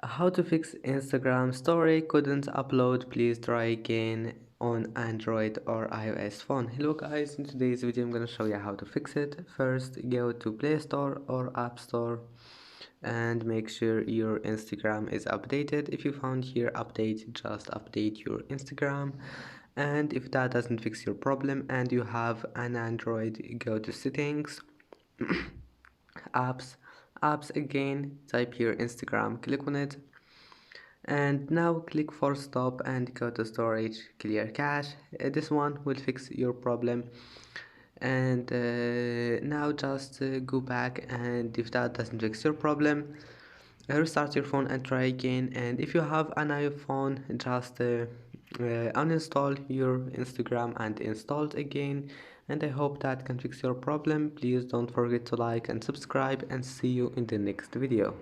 How to fix Instagram story couldn't upload, please try again on Android or iOS phone. Hello guys, in today's video I'm gonna show you how to fix it. First, go to Play Store or App Store and make sure your Instagram is updated. If you found here update, just update your Instagram. And if that doesn't fix your problem and you have an Android, go to settings, apps, again, type here Instagram, click on it, and now click for stop and go to storage, clear cache. This one will fix your problem. And now just go back, and if that doesn't fix your problem, restart your phone and try again. And if you have an iPhone, just uninstall your Instagram and install it again. And I hope that can fix your problem. Please don't forget to like and subscribe, and see you in the next video.